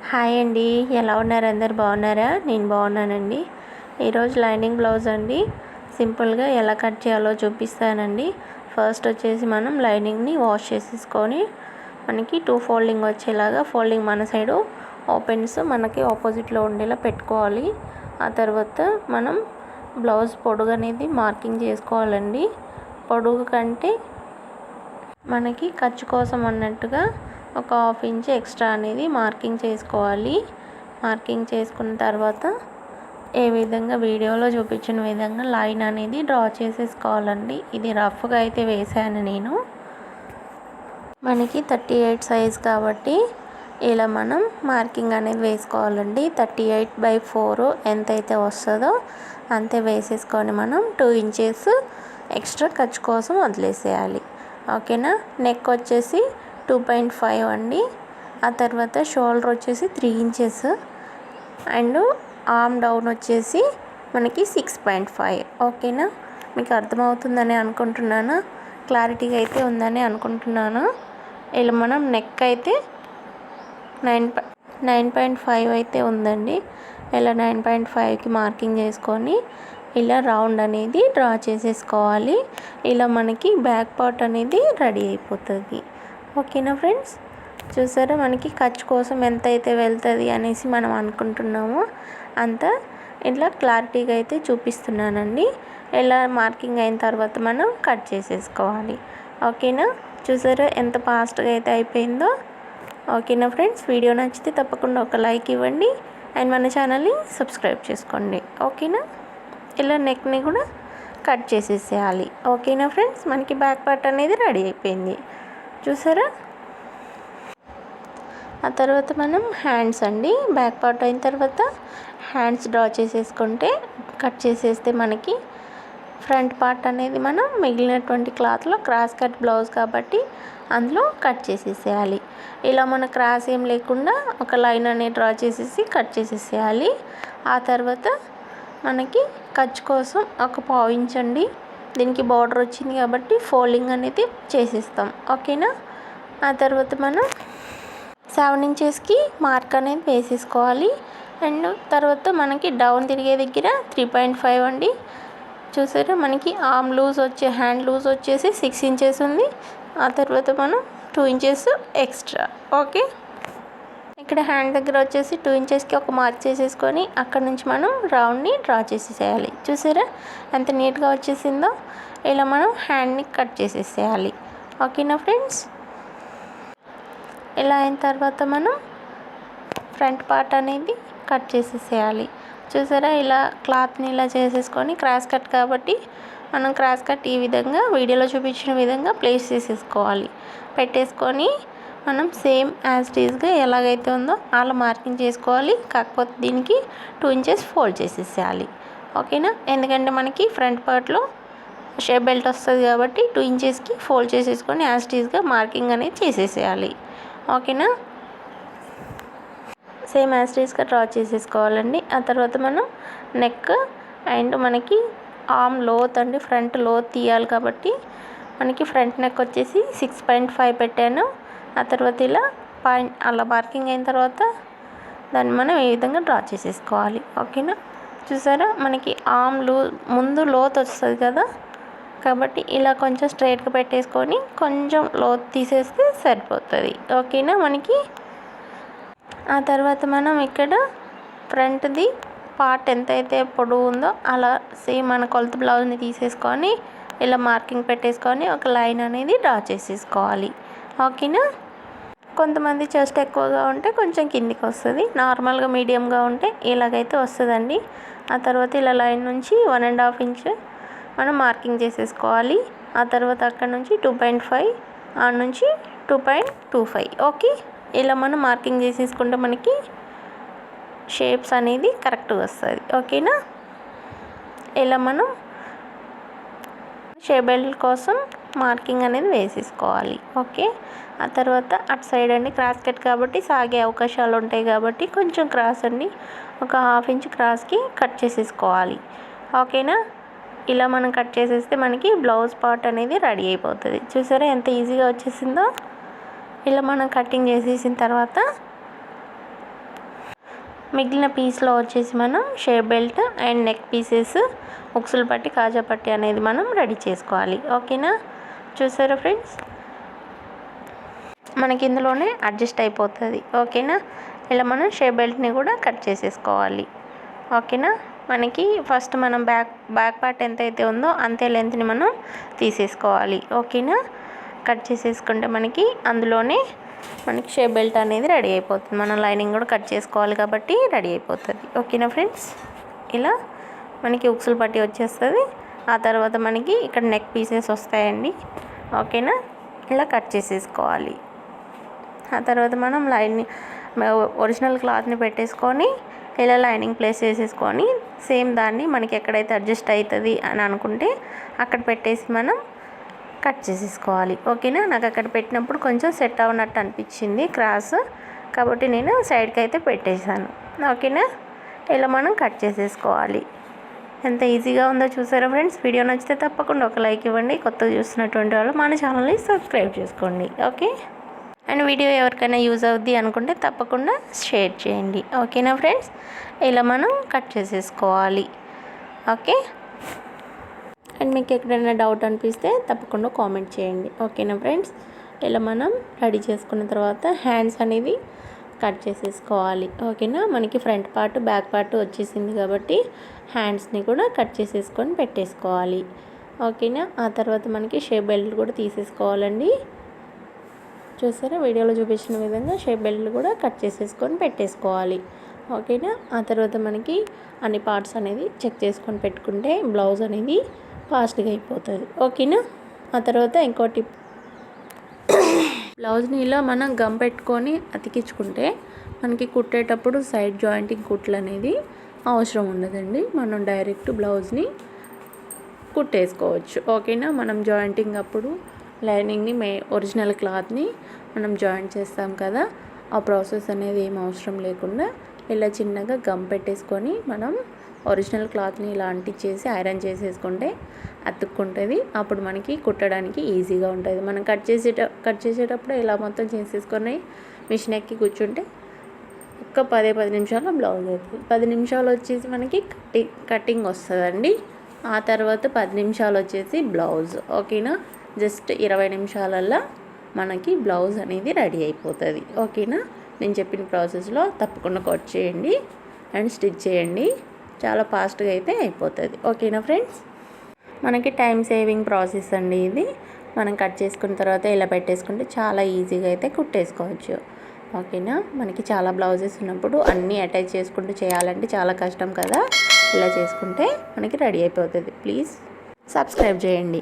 Hi అండి, ఎలా ఉన్నారు? అందరు బాగున్నారా? నేను బాగున్నానండి. ఈరోజు లైనింగ్ బ్లౌజ్ అండి. సింపుల్గా ఎలా కట్ చేయాలో చూపిస్తానండి. ఫస్ట్ వచ్చేసి మనం లైనింగ్ని వాష్ చేసేసుకొని మనకి 2 ఫోల్డింగ్ వచ్చేలాగా ఫోల్డింగ్ మన సైడు ఓపెన్స్ మనకి ఆపోజిట్లో ఉండేలా పెట్టుకోవాలి. ఆ తర్వాత మనం బ్లౌజ్ పొడుగు అనేది మార్కింగ్ చేసుకోవాలండి. పొడుగు కంటే మనకి ఖర్చు కోసం అన్నట్టుగా ఒక 1/2 ఇంచ్ ఎక్స్ట్రా అనేది మార్కింగ్ చేసుకోవాలి. మార్కింగ్ చేసుకున్న తర్వాత ఏ విధంగా వీడియోలో చూపించిన విధంగా లైన్ అనేది డ్రా చేసేసుకోవాలండి. ఇది రఫ్గా అయితే వేసాను నేను. మనకి 38 సైజ్ కాబట్టి ఇలా మనం మార్కింగ్ అనేది వేసుకోవాలండి. 38/4 ఎంతైతే వస్తుందో అంతే వేసేసుకొని మనం 2 ఇంచెస్ ఎక్స్ట్రా ఖర్చు కోసం వదిలేసేయాలి. ఓకేనా. నెక్ వచ్చేసి 2.5 అండి. ఆ తర్వాత షోల్డర్ వచ్చేసి 3 ఇంచెస్ అండ్ ఆర్మ్ డౌన్ వచ్చేసి మనకి 6.5. ఓకేనా. మీకు అర్థమవుతుందని అనుకుంటున్నాను, క్లారిటీగా అయితే ఉందని అనుకుంటున్నాను. ఇలా మనం నెక్ అయితే 9.5 అయితే ఉందండి. ఇలా 9.5కి మార్కింగ్ చేసుకొని ఇలా రౌండ్ అనేది డ్రా చేసేసుకోవాలి. ఇలా మనకి బ్యాక్ పార్ట్ అనేది రెడీ అయిపోతుంది. ఓకేనా ఫ్రెండ్స్. చూసారా, మనకి ఖర్చు కోసం ఎంత అయితే వెళ్తుంది అనేసి మనం అనుకుంటున్నామో అంత ఇట్లా క్లారిటీగా అయితే చూపిస్తున్నానండి. ఇలా మార్కింగ్ అయిన తర్వాత మనం కట్ చేసేసుకోవాలి. ఓకేనా. చూసారా ఎంత ఫాస్ట్గా అయితే అయిపోయిందో. ఓకేనా ఫ్రెండ్స్. వీడియో నచ్చితే తప్పకుండా ఒక లైక్ ఇవ్వండి అండ్ మన ఛానల్ని సబ్స్క్రైబ్ చేసుకోండి. ఓకేనా. ఇలా నెక్ని కూడా కట్ చేసేసేయాలి. ఓకేనా ఫ్రెండ్స్. మనకి బ్యాక్ పార్ట్ అనేది రెడీ అయిపోయింది. చూసారా. ఆ తర్వాత మనం హ్యాండ్స్ అండి. బ్యాక్ పార్ట్ అయిన తర్వాత హ్యాండ్స్ డ్రా చేసేసుకుంటే కట్ చేసేస్తే మనకి ఫ్రంట్ పార్ట్ అనేది మనం మిగిలినటువంటి క్లాత్లో క్రాస్ కట్ బ్లౌజ్ కాబట్టి అందులో కట్ చేసేసేయాలి. ఇలా మన క్రాస్ ఏం లేకుండా ఒక లైన్ అనేది డ్రా చేసేసి కట్ చేసేసేయాలి. ఆ తర్వాత మనకి ఖర్చు కోసం ఒక 1/2 ఇంచ్ అండి. దీనికి బార్డర్ వచ్చింది కాబట్టి ఫోల్డింగ్ అనేది చేసేస్తాం. ఓకేనా. ఆ తర్వాత మనం 7 ఇంచెస్కి మార్క్ అనేది వేసేసుకోవాలి. అండ్ తర్వాత మనకి డౌన్ తిరిగే దగ్గర 3.5 అండి. చూసారా, మనకి ఆర్మ్ లూజ్ హ్యాండ్ లూజ్ వచ్చేసి 6 ఇంచెస్ ఉంది. ఆ తర్వాత మనం 2 ఇంచెస్ ఎక్స్ట్రా. ఓకే. ఇక్కడ హ్యాండ్ దగ్గర వచ్చేసి 2 ఇంచెస్కి ఒక మార్క్ చేసేసుకొని అక్కడ నుంచి మనం రౌండ్ని డ్రా చేసేసేయాలి. చూసారా ఎంత నీట్గా వచ్చేసిందో. ఇలా మనం హ్యాండ్ని కట్ చేసేసేయాలి. ఓకేనా ఫ్రెండ్స్. ఇలా అయిన తర్వాత మనం ఫ్రంట్ పార్ట్ అనేది కట్ చేసేసేయాలి. చూసారా, ఇలా క్లాత్ని ఇలా చేసేసుకొని క్రాస్ కట్ కాబట్టి మనం క్రాస్ కట్ ఈ విధంగా వీడియోలో చూపించిన విధంగా ప్లేస్ చేసేసుకోవాలి. పెట్టేసుకొని మనం సేమ్ యాజ్ ఇట్ ఈజ్గా ఎలాగైతే ఉందో అలా మార్కింగ్ చేసుకోవాలి. కాకపోతే దీనికి 2 ఇంచెస్ ఫోల్డ్ చేసేసేయాలి. ఓకేనా. ఎందుకంటే మనకి ఫ్రంట్ పార్ట్లో షేప్ బెల్ట్ వస్తుంది కాబట్టి 2 ఇంచెస్కి ఫోల్డ్ చేసేసుకొని యాజ్ ఇట్ ఈజ్గా మార్కింగ్ అనేది చేసేసేయాలి. ఓకేనా. సేమ్ యాజ్ ఇట్ ఈజ్గా డ్రా చేసేసుకోవాలండి. ఆ తర్వాత మనం నెక్ అండ్ మనకి ఆర్మ్ లోత్ అండి, ఫ్రంట్ లోత్ తీయాలి కాబట్టి మనకి ఫ్రంట్ నెక్ వచ్చేసి 6.5 పెట్టాను. ఆ తర్వాత ఇలా అలా మార్కింగ్ అయిన తర్వాత దాన్ని మనం ఈ విధంగా డ్రా చేసేసుకోవాలి. ఓకేనా. చూసారా, మనకి ఆర్మ్ ముందు లోత్ వస్తుంది కదా కాబట్టి ఇలా కొంచెం స్ట్రైట్గా పెట్టేసుకొని కొంచెం లోత్ తీసేస్తే సరిపోతుంది. ఓకేనా మనకి. ఆ తర్వాత మనం ఇక్కడ ఫ్రంట్ది పార్ట్ ఎంతైతే పొడవు ఉందో అలా సేమ్ మన కొలత బ్లౌజ్ని తీసేసుకొని ఇలా మార్కింగ్ పెట్టేసుకొని ఒక లైన్ అనేది డ్రా చేసేసుకోవాలి. ఓకేనా. కొంతమంది చెస్ట్ ఎక్కువగా ఉంటే కొంచెం కిందికి వస్తుంది, నార్మల్గా మీడియంగా ఉంటే ఇలాగైతే వస్తుందండి. ఆ తర్వాత ఇలా లైన్ నుంచి 1.5 ఇంచ్ మనం మార్కింగ్ చేసేసుకోవాలి. ఆ తర్వాత అక్కడ నుంచి 2.5, ఆ నుంచి 2.25. ఓకే. ఇలా మనం మార్కింగ్ చేసేసుకుంటే మనకి షేప్స్ అనేది కరెక్ట్గా వస్తుంది. ఓకేనా. ఇలా మనం షేప్ బెల్ట్ కోసం మార్కింగ్ అనేది వేసేసుకోవాలి. ఓకే. ఆ తర్వాత అటు సైడ్ అండి క్రాస్ కట్ కాబట్టి సాగే అవకాశాలు ఉంటాయి కాబట్టి కొంచెం క్రాస్ అండి ఒక 1/2 ఇంచ్ క్రాస్కి కట్ చేసేసుకోవాలి. ఓకేనా. ఇలా మనం కట్ చేసేస్తే మనకి బ్లౌజ్ పార్ట్ అనేది రెడీ అయిపోతుంది. చూసారా ఎంత ఈజీగా వచ్చేసిందో. ఇలా మనం కటింగ్ చేసేసిన తర్వాత మిగిలిన పీస్లో వచ్చేసి మనం shape belt and neck pieces, ఉక్సులు పట్టి, కాజా పట్టి అనేది మనం రెడీ చేసుకోవాలి. ఓకేనా, చూసారా ఫ్రెండ్స్, మనకి ఇందులోనే అడ్జస్ట్ అయిపోతుంది. ఓకేనా, ఇలా మనం షేప్ బెల్ట్ని కూడా కట్ చేసేసుకోవాలి. ఓకేనా, మనకి ఫస్ట్ మనం బ్యాక్ పార్ట్ ఎంతైతే ఉందో అంతే లెంత్ని మనం తీసేసుకోవాలి. ఓకేనా, కట్ చేసేసుకుంటే మనకి అందులోనే మనకి షేప్ బెల్ట్ అనేది రెడీ అయిపోతుంది. మనం లైనింగ్ కూడా కట్ చేసుకోవాలి కాబట్టి రెడీ అయిపోతుంది. ఓకేనా ఫ్రెండ్స్, ఇలా మనకి ఉక్సులు పట్టి వచ్చేస్తుంది. ఆ తర్వాత మనకి ఇక్కడ నెక్ పీసెస్ వస్తాయండి. ఓకేనా, ఇలా కట్ చేసేసుకోవాలి. ఆ తర్వాత మనం ఒరిజినల్ క్లాత్ని పెట్టేసుకొని ఇలా లైనింగ్ ప్లేస్ చేసేసుకొని సేమ్ దాన్ని మనకి ఎక్కడైతే అడ్జస్ట్ అవుతుంది అని అనుకుంటే అక్కడ పెట్టేసి మనం కట్ చేసేసుకోవాలి. ఓకేనా, నాకు అక్కడ పెట్టినప్పుడు కొంచెం సెట్ అవ్వనట్టు అనిపించింది క్రాస్, కాబట్టి నేను సైడ్కి అయితే పెట్టేశాను. ఓకేనా, ఇలా మనం కట్ చేసేసుకోవాలి. ఎంత ఈజీగా ఉందో చూసారా ఫ్రెండ్స్. వీడియో నచ్చితే తప్పకుండా ఒక లైక్ ఇవ్వండి. కొత్తగా చూస్తున్నటువంటి వాళ్ళు మన ఛానల్ని సబ్స్క్రైబ్ చేసుకోండి. ఓకే, అండ్ వీడియో ఎవరికైనా యూజ్ అవుద్ది అనుకుంటే తప్పకుండా షేర్ చేయండి. ఓకేనా ఫ్రెండ్స్, ఇలా మనం కట్ చేసేసుకోవాలి. ఓకే, అండ్ మీకు ఎక్కడైనా డౌట్ అనిపిస్తే తప్పకుండా కామెంట్ చేయండి. ఓకేనా ఫ్రెండ్స్, ఇలా మనం రెడీ చేసుకున్న తర్వాత హ్యాండ్స్ అనేది కట్ చేసేసుకోవాలి. ఓకేనా, మనకి ఫ్రంట్ పార్ట్ బ్యాక్ పార్ట్ వచ్చేసింది కాబట్టి హ్యాండ్స్ని కూడా కట్ చేసేసుకొని పెట్టేసుకోవాలి. ఓకేనా, ఆ తర్వాత మనకి షేప్ బెల్ట్ కూడా తీసేసుకోవాలండి. చూసారా, వీడియోలో చూపించిన విధంగా షేప్ బెల్ట్ కూడా కట్ చేసేసుకొని పెట్టేసుకోవాలి. ఓకేనా, ఆ తర్వాత మనకి అన్ని పార్ట్స్ అనేది చెక్ చేసుకొని పెట్టుకుంటే బ్లౌజ్ అనేది ఫాస్ట్గా అయిపోతుంది. ఓకేనా, ఆ తర్వాత ఇంకో టిప్, బ్లౌజ్ని ఇలా మనం గమ్ పెట్టుకొని అతికించుకుంటే మనకి కుట్టేటప్పుడు సైడ్ జాయింటింగ్ కుట్లు అనేది అవసరం ఉండదండి. మనం డైరెక్ట్ బ్లౌజ్ని కుట్టేసుకోవచ్చు. ఓకేనా, మనం జాయింటింగ్ అప్పుడు లైనింగ్ని ఒరిజినల్ క్లాత్ని మనం జాయింట్ చేస్తాం కదా, ఆ ప్రాసెస్ అనేది ఏం అవసరం లేకుండా ఇలా చిన్నగా గమ్ పెట్టేసుకొని మనం ఒరిజినల్ క్లాత్ని ఇలా అంటించేసి ఐరన్ చేసేసుకుంటే అతుక్కుంటుంది. అప్పుడు మనకి కుట్టడానికి ఈజీగా ఉంటుంది. మనం కట్ చేసేటప్పుడు ఇలా మొత్తం చేసేసుకొని మిషన్ ఎక్కి కూర్చుంటే ఒక్క 10 నిమిషాల్లో బ్లౌజ్ అవుతుంది. 10 నిమిషాలు వచ్చేసి మనకి కటింగ్ వస్తుందండి. ఆ తర్వాత 10 నిమిషాలు వచ్చేసి బ్లౌజ్. ఓకేనా, జస్ట్ 20 నిమిషాలల్లో మనకి బ్లౌజ్ అనేది రెడీ అయిపోతుంది. ఓకేనా, నేను చెప్పిన ప్రాసెస్లో తప్పకుండా కట్ చేయండి అండ్ స్టిచ్ చేయండి, చాలా ఫాస్ట్గా అయితే అయిపోతుంది. ఓకేనా ఫ్రెండ్స్, మనకి టైం సేవింగ్ ప్రాసెస్ అండి ఇది. మనం కట్ చేసుకున్న తర్వాత ఇలా పెట్టేసుకుంటే చాలా ఈజీగా అయితే కుట్టేసుకోవచ్చు. ఓకేనా, మనకి చాలా బ్లౌజెస్ ఉన్నప్పుడు అన్నీ అటాచ్ చేసుకుంటూ చేయాలంటే చాలా కష్టం కదా, ఇలా చేసుకుంటే మనకి రెడీ అయిపోతుంది. ప్లీజ్ సబ్స్క్రైబ్ చేయండి.